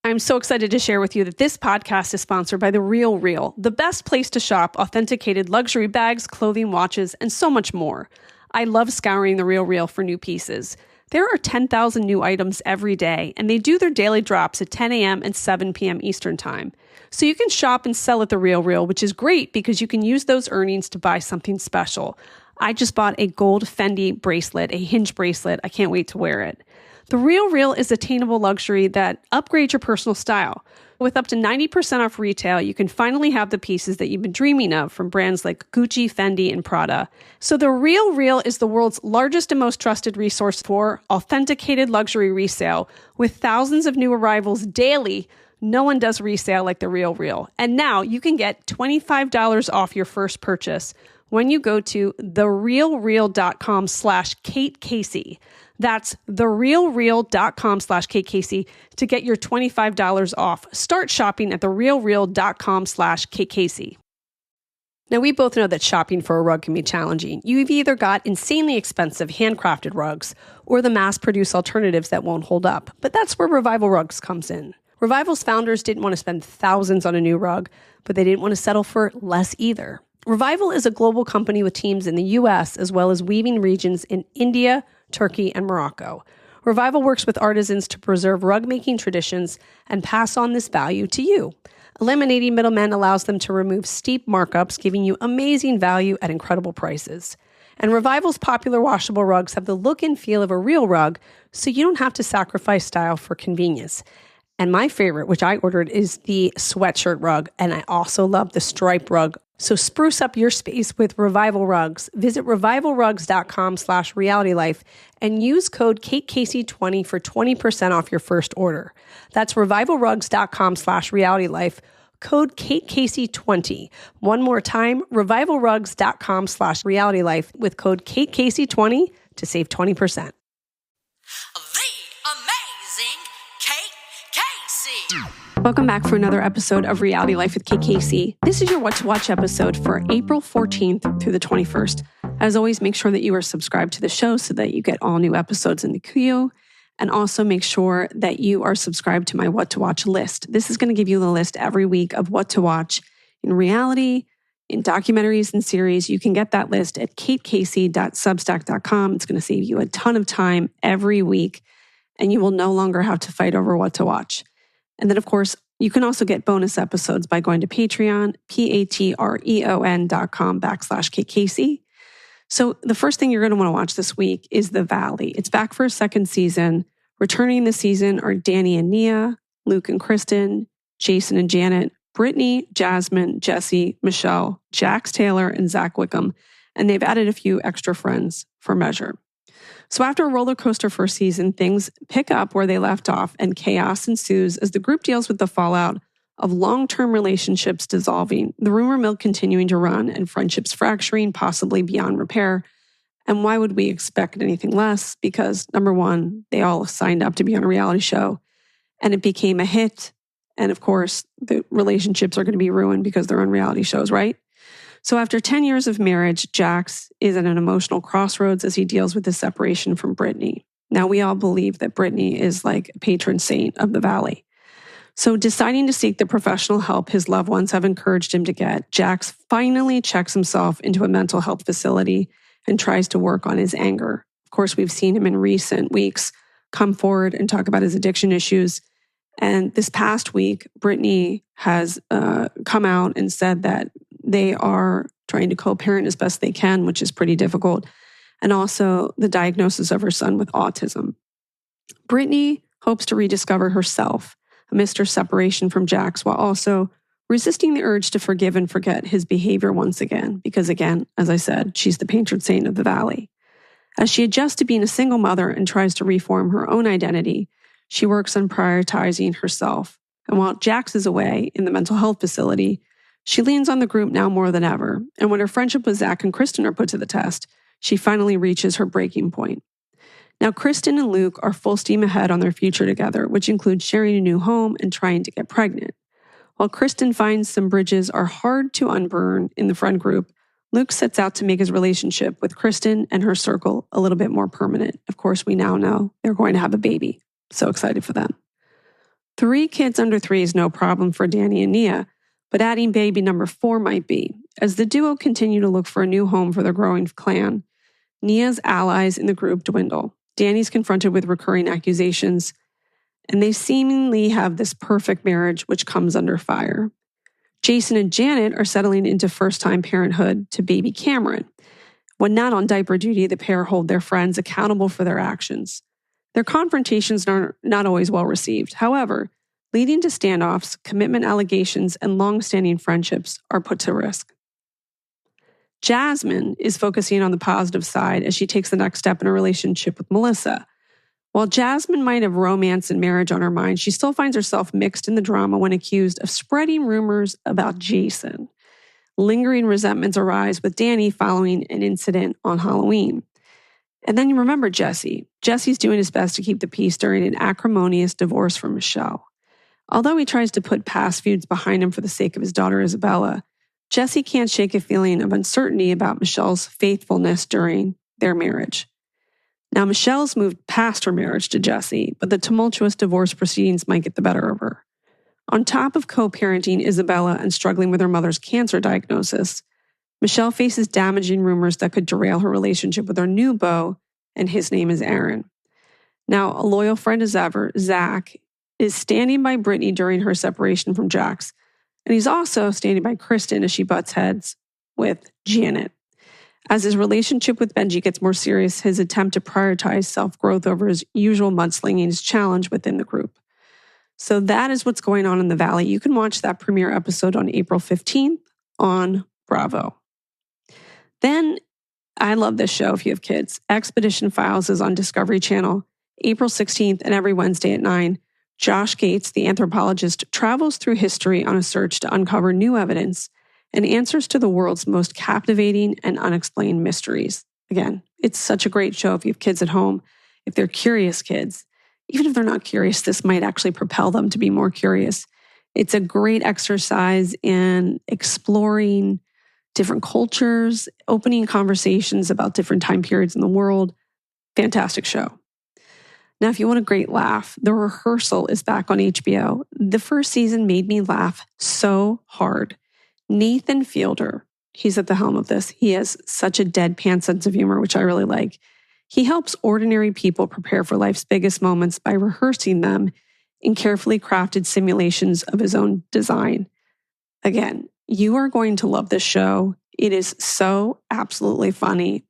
I'm so excited to share with you that this podcast is sponsored by The Real Real, the best place to shop authenticated luxury bags, clothing, watches, and so much more. I love scouring The Real Real for new pieces. There are 10,000 new items every day, and they do their daily drops at 10 a.m. and 7 p.m. Eastern Time. So you can shop and sell at The Real Real, which is great because you can use those earnings to buy something special. I just bought a gold Fendi bracelet, a hinge bracelet. I can't wait to wear it. The Real Real is attainable luxury that upgrades your personal style. With up to 90% off retail, you can finally have the pieces that you've been dreaming of from brands like Gucci, Fendi, and Prada. So The Real Real is the world's largest and most trusted resource for authenticated luxury resale. With thousands of new arrivals daily, no one does resale like The Real Real. And now you can get $25 off your first purchase when you go to therealreal.com/Kate Casey. That's therealreal.com/Kate Casey to get your $25 off. Start shopping at therealreal.com/Kate Casey. Now, we both know that shopping for a rug can be challenging. You've either got insanely expensive handcrafted rugs or the mass-produced alternatives that won't hold up. But that's where Revival Rugs comes in. Revival's founders didn't want to spend thousands on a new rug, but they didn't want to settle for less either. Revival is a global company with teams in the U.S. as well as weaving regions in India, Turkey, and Morocco. Revival works with artisans to preserve rug-making traditions and pass on this value to you. Eliminating middlemen allows them to remove steep markups, giving you amazing value at incredible prices. And Revival's popular washable rugs have the look and feel of a real rug, so you don't have to sacrifice style for convenience. And my favorite, which I ordered, is the sweatshirt rug, and I also love the stripe rug. So spruce up your space with Revival Rugs. Visit revivalrugs.com/realitylife and use code KateCasey20 for 20% off your first order. That's revivalrugs.com/realitylife, code KateCasey20. One more time, revivalrugs.com/realitylife with code KateCasey20 to save 20%. Welcome back for another episode of Reality Life with Kate Casey. This is your What to Watch episode for April 14th through the 21st. As always, make sure that you are subscribed to the show so that you get all new episodes in the queue. And also make sure that you are subscribed to my What to Watch list. This is going to give you the list every week of what to watch in reality, in documentaries and series. You can get that list at katecasey.substack.com. It's going to save you a ton of time every week, and you will no longer have to fight over what to watch. And then, of course, you can also get bonus episodes by going to Patreon, patreon.com/Kate Casey. So the first thing you're going to want to watch this week is The Valley. It's back for a second season. Returning this season are Danny and Nia, Luke and Kristen, Jason and Janet, Brittany, Jasmine, Jesse, Michelle, Jax Taylor, and Zach Wickham. And they've added a few extra friends for measure. So after a roller coaster first season, things pick up where they left off and chaos ensues as the group deals with the fallout of long-term relationships dissolving, the rumor mill continuing to run, and friendships fracturing, possibly beyond repair. And why would we expect anything less? Because number one, they all signed up to be on a reality show and it became a hit. And of course, the relationships are going to be ruined because they're on reality shows, right? So after 10 years of marriage, Jax is at an emotional crossroads as he deals with his separation from Brittany. Now, we all believe that Brittany is like a patron saint of the Valley. So deciding to seek the professional help his loved ones have encouraged him to get, Jax finally checks himself into a mental health facility and tries to work on his anger. Of course, we've seen him in recent weeks come forward and talk about his addiction issues. And this past week, Brittany has come out and said that they are trying to co-parent as best they can, which is pretty difficult. And also the diagnosis of her son with autism. Brittany hopes to rediscover herself amidst her separation from Jax while also resisting the urge to forgive and forget his behavior once again. Because again, as I said, she's the patron saint of the Valley. As she adjusts to being a single mother and tries to reform her own identity, she works on prioritizing herself. And while Jax is away in the mental health facility, she leans on the group now more than ever. And when her friendship with Zach and Kristen are put to the test, she finally reaches her breaking point. Now, Kristen and Luke are full steam ahead on their future together, which includes sharing a new home and trying to get pregnant. While Kristen finds some bridges are hard to unburn in the friend group, Luke sets out to make his relationship with Kristen and her circle a little bit more permanent. Of course, we now know they're going to have a baby. So excited for them. 3 kids under 3 is no problem for Danny and Nia, but adding baby number 4 might be. As the duo continue to look for a new home for their growing clan, Nia's allies in the group dwindle. Danny's confronted with recurring accusations, and they seemingly have this perfect marriage which comes under fire. Jason and Janet are settling into first-time parenthood to baby Cameron. When not on diaper duty, the pair hold their friends accountable for their actions. Their confrontations are not always well received. However, leading to standoffs, commitment allegations, and long-standing friendships are put to risk. Jasmine is focusing on the positive side as she takes the next step in a relationship with Melissa. While Jasmine might have romance and marriage on her mind, she still finds herself mixed in the drama when accused of spreading rumors about Jason. Lingering resentments arise with Danny following an incident on Halloween. And then you remember Jesse. Jesse's doing his best to keep the peace during an acrimonious divorce from Michelle. Although he tries to put past feuds behind him for the sake of his daughter Isabella, Jesse can't shake a feeling of uncertainty about Michelle's faithfulness during their marriage. Now, Michelle's moved past her marriage to Jesse, but the tumultuous divorce proceedings might get the better of her. On top of co-parenting Isabella and struggling with her mother's cancer diagnosis, Michelle faces damaging rumors that could derail her relationship with her new beau, and his name is Aaron. Now, a loyal friend as ever, Zach, is standing by Brittany during her separation from Jax, and he's also standing by Kristen as she butts heads with Janet. As his relationship with Benji gets more serious, his attempt to prioritize self-growth over his usual mudslinging is challenged within the group. So that is what's going on in the Valley. You can watch that premiere episode on April 15th on Bravo. Then, I love this show if you have kids. Expedition Files is on Discovery Channel, April 16th and every Wednesday at 9. Josh Gates, the anthropologist, travels through history on a search to uncover new evidence and answers to the world's most captivating and unexplained mysteries. Again, it's such a great show if you have kids at home. If they're curious kids, even if they're not curious, this might actually propel them to be more curious. It's a great exercise in exploring different cultures, opening conversations about different time periods in the world. Fantastic show. Now, if you want a great laugh, The Rehearsal is back on HBO. The first season made me laugh so hard. Nathan Fielder, he's at the helm of this. He has such a deadpan sense of humor, which I really like. He helps ordinary people prepare for life's biggest moments by rehearsing them in carefully crafted simulations of his own design. Again, you are going to love this show. It is so absolutely funny.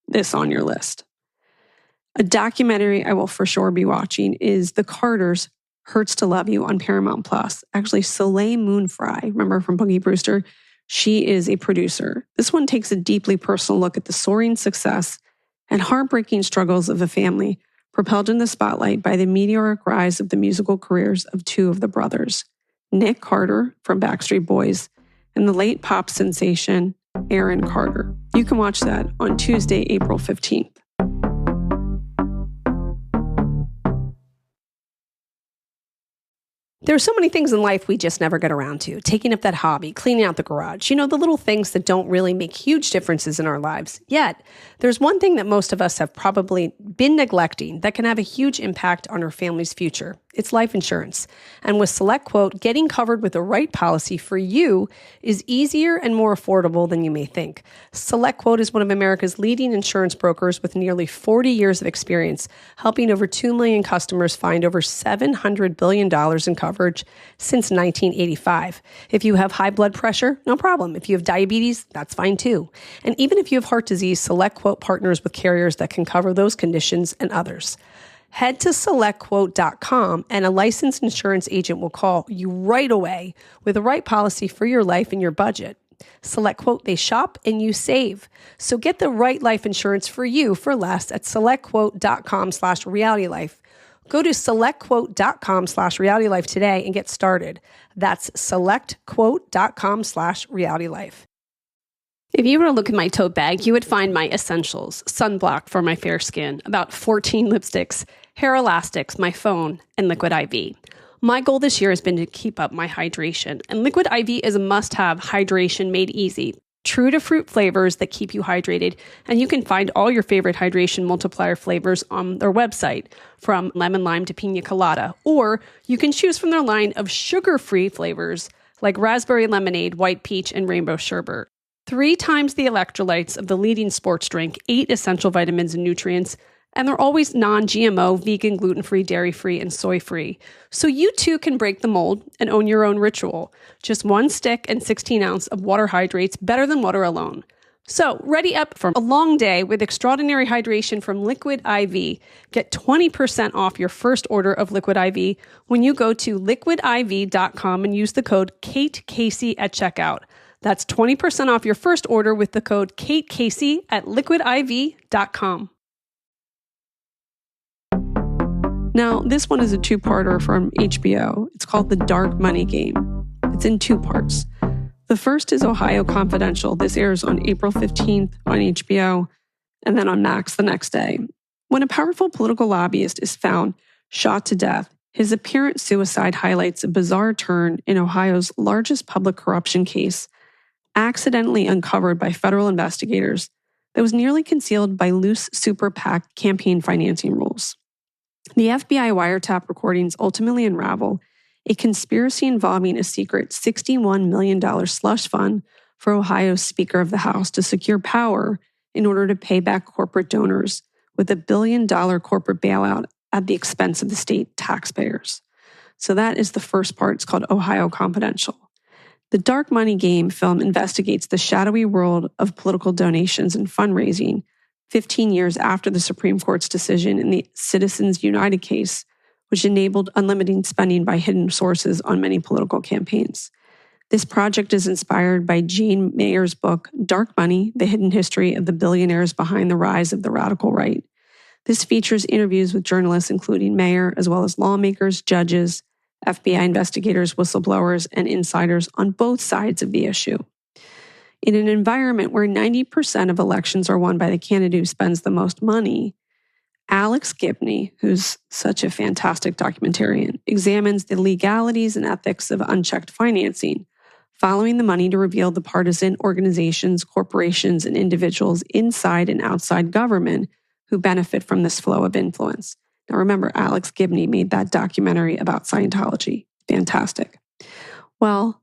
This on your list. A documentary I will for sure be watching is The Carters, Hurts to Love You on Paramount Plus. Actually, Soleil Moon Frye, remember from Punky Brewster? She is a producer. This one takes a deeply personal look at the soaring success and heartbreaking struggles of a family propelled in the spotlight by the meteoric rise of the musical careers of 2 of the brothers, Nick Carter from Backstreet Boys and the late pop sensation Aaron Carter. You can watch that on Tuesday, April 15th. There are so many things in life we just never get around to. Taking up that hobby, cleaning out the garage, the little things that don't really make huge differences in our lives. Yet, there's one thing that most of us have probably been neglecting that can have a huge impact on our family's future. It's life insurance. And with SelectQuote, getting covered with the right policy for you is easier and more affordable than you may think. SelectQuote is one of America's leading insurance brokers with nearly 40 years of experience, helping over 2 million customers find over $700 billion in coverage since 1985. If you have high blood pressure, no problem. If you have diabetes, that's fine too. And even if you have heart disease, SelectQuote partners with carriers that can cover those conditions and others. Head to SelectQuote.com and a licensed insurance agent will call you right away with the right policy for your life and your budget. SelectQuote, they shop and you save. So get the right life insurance for you for less at SelectQuote.com/realitylife. Go to SelectQuote.com/realitylife today and get started. That's SelectQuote.com/realitylife. If you were to look at my tote bag, you would find my essentials, sunblock for my fair skin, about 14 lipsticks, hair elastics, my phone, and Liquid IV. My goal this year has been to keep up my hydration, and Liquid IV is a must-have hydration made easy. true to fruit flavors that keep you hydrated. And you can find all your favorite hydration multiplier flavors on their website, from lemon lime to pina colada. Or you can choose from their line of sugar-free flavors like raspberry lemonade, white peach, and rainbow sherbet. 3 times the electrolytes of the leading sports drink, 8 essential vitamins and nutrients, and they're always non-GMO, vegan, gluten-free, dairy-free, and soy-free. So you too can break the mold and own your own ritual. Just 1 stick and 16 ounce of water hydrates better than water alone. So ready up for a long day with extraordinary hydration from Liquid IV. Get 20% off your first order of Liquid IV when you go to liquidiv.com and use the code KateCasey at checkout. That's 20% off your first order with the code KateCasey at liquidiv.com. Now, this one is a 2-parter from HBO. It's called The Dark Money Game. It's in 2 parts. The first is Ohio Confidential. This airs on April 15th on HBO and then on Max the next day. When a powerful political lobbyist is found shot to death, his apparent suicide highlights a bizarre turn in Ohio's largest public corruption case, accidentally uncovered by federal investigators, that was nearly concealed by loose super PAC campaign financing rules. The FBI wiretap recordings ultimately unravel a conspiracy involving a secret $61 million slush fund for Ohio's Speaker of the House to secure power in order to pay back corporate donors with $1 billion corporate bailout at the expense of the state taxpayers. So that is the first part. It's called Ohio Confidential. The Dark Money Game film investigates the shadowy world of political donations and fundraising 15 years after the Supreme Court's decision in the Citizens United case, which enabled unlimited spending by hidden sources on many political campaigns. This project is inspired by Jane Mayer's book, Dark Money, The Hidden History of the Billionaires Behind the Rise of the Radical Right. This features interviews with journalists, including Mayer, as well as lawmakers, judges, FBI investigators, whistleblowers, and insiders on both sides of the issue. In an environment where 90% of elections are won by the candidate who spends the most money, Alex Gibney, who's such a fantastic documentarian, examines the legalities and ethics of unchecked financing, following the money to reveal the partisan organizations, corporations, and individuals inside and outside government who benefit from this flow of influence. Now remember, Alex Gibney made that documentary about Scientology. Fantastic. Well,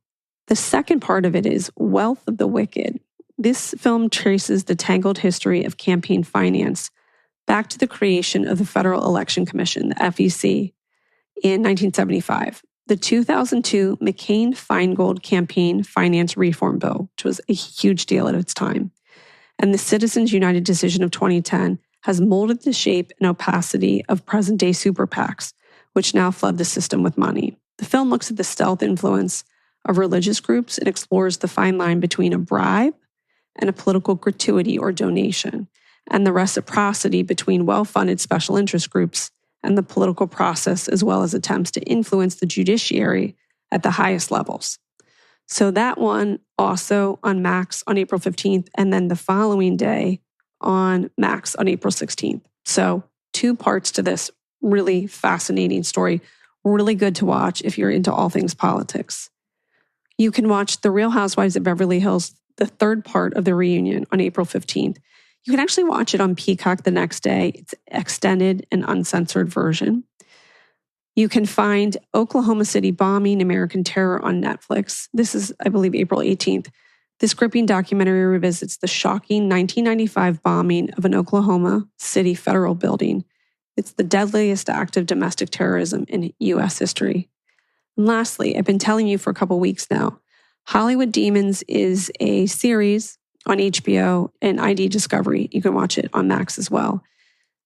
the second part of it is Wealth of the Wicked. This film traces the tangled history of campaign finance back to the creation of the Federal Election Commission, the FEC, in 1975. The 2002 McCain-Feingold Campaign Finance Reform Bill, which was a huge deal at its time, and the Citizens United decision of 2010 has molded the shape and opacity of present-day super PACs, which now flood the system with money. The film looks at the stealth influence of religious groups and explores the fine line between a bribe and a political gratuity or donation, and the reciprocity between well-funded special interest groups and the political process, as well as attempts to influence the judiciary at the highest levels. So that one also on Max on April 15th, and then the following day on Max on April 16th. So 2 parts to this really fascinating story. Really good to watch if you're into all things politics. You can watch The Real Housewives of Beverly Hills, the 3rd part of the reunion on April 15th. You can actually watch it on Peacock the next day. It's extended and uncensored version. You can find Oklahoma City Bombing, American Terror on Netflix. This is, I believe, April 18th. This gripping documentary revisits the shocking 1995 bombing of an Oklahoma City federal building. It's the deadliest act of domestic terrorism in U.S. history. And lastly, I've been telling you for a couple weeks now, Hollywood Demons is a series on HBO and ID Discovery. You can watch it on Max as well.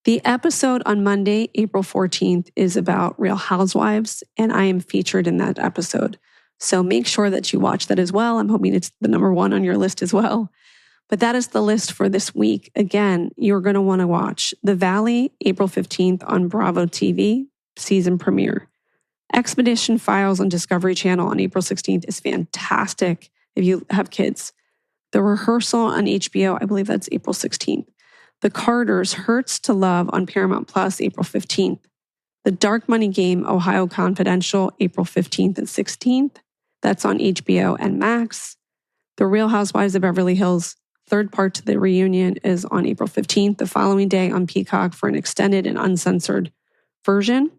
The episode on Monday, April 14th, is about Real Housewives, and I am featured in that episode. So make sure that you watch that as well. I'm hoping it's the number 1 on your list as well. But that is the list for this week. Again, you're going to want to watch The Valley, April 15th on Bravo TV, season premiere. Expedition Files on Discovery Channel on April 16th is fantastic if you have kids. The Rehearsal on HBO, I believe that's April 16th. The Carters, Hurts to Love on Paramount Plus, April 15th. The Dark Money Game, Ohio Confidential, April 15th and 16th. That's on HBO and Max. The Real Housewives of Beverly Hills third part to the reunion is on April 15th, the following day on Peacock for an extended and uncensored version.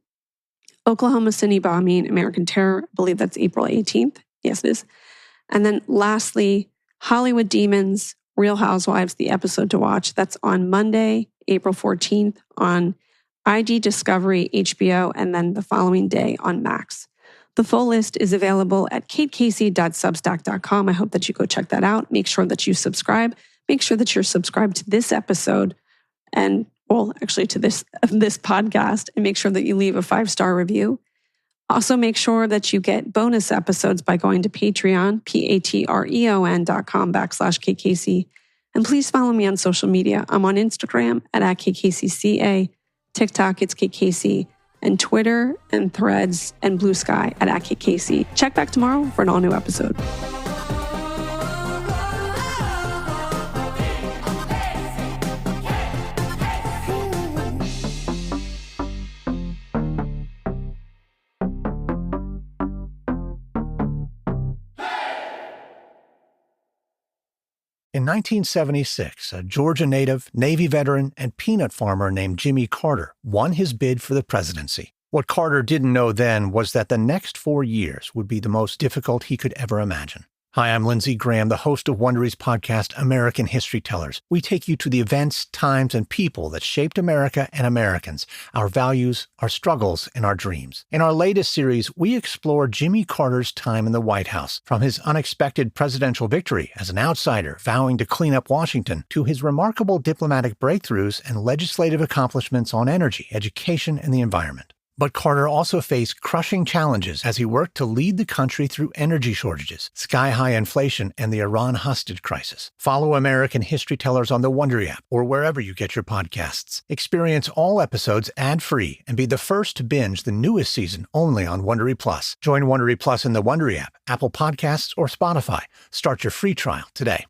Oklahoma City bombing, American Terror, I believe that's April 18th. Yes, it is. And then lastly, Hollywood Demons, Real Housewives, the episode to watch. That's on Monday, April 14th on IG Discovery, HBO, and then the following day on Max. The full list is available at katecasey.substack.com. I hope that you go check that out. Make sure that you subscribe. Make sure that you're subscribed to this episode and, well, actually to this podcast, and make sure that you leave a 5-star review. Also, make sure that you get bonus episodes by going to Patreon, patreon.com/KKC. And please follow me on social media. I'm on Instagram at @KKCCA, TikTok, it's KKC, and Twitter and Threads and Blue Sky at @KKC. Check back tomorrow for an all-new episode. In 1976, a Georgia native, Navy veteran, and peanut farmer named Jimmy Carter won his bid for the presidency. What Carter didn't know then was that the next 4 years would be the most difficult he could ever imagine. Hi, I'm Lindsey Graham, the host of Wondery's podcast, American History Tellers. We take you to the events, times, and people that shaped America and Americans, our values, our struggles, and our dreams. In our latest series, we explore Jimmy Carter's time in the White House, from his unexpected presidential victory as an outsider vowing to clean up Washington to his remarkable diplomatic breakthroughs and legislative accomplishments on energy, education, and the environment. But Carter also faced crushing challenges as he worked to lead the country through energy shortages, sky-high inflation, and the Iran hostage crisis. Follow American History Tellers on the Wondery app or wherever you get your podcasts. Experience all episodes ad-free and be the first to binge the newest season only on Wondery Plus. Join Wondery Plus in the Wondery app, Apple Podcasts, or Spotify. Start your free trial today.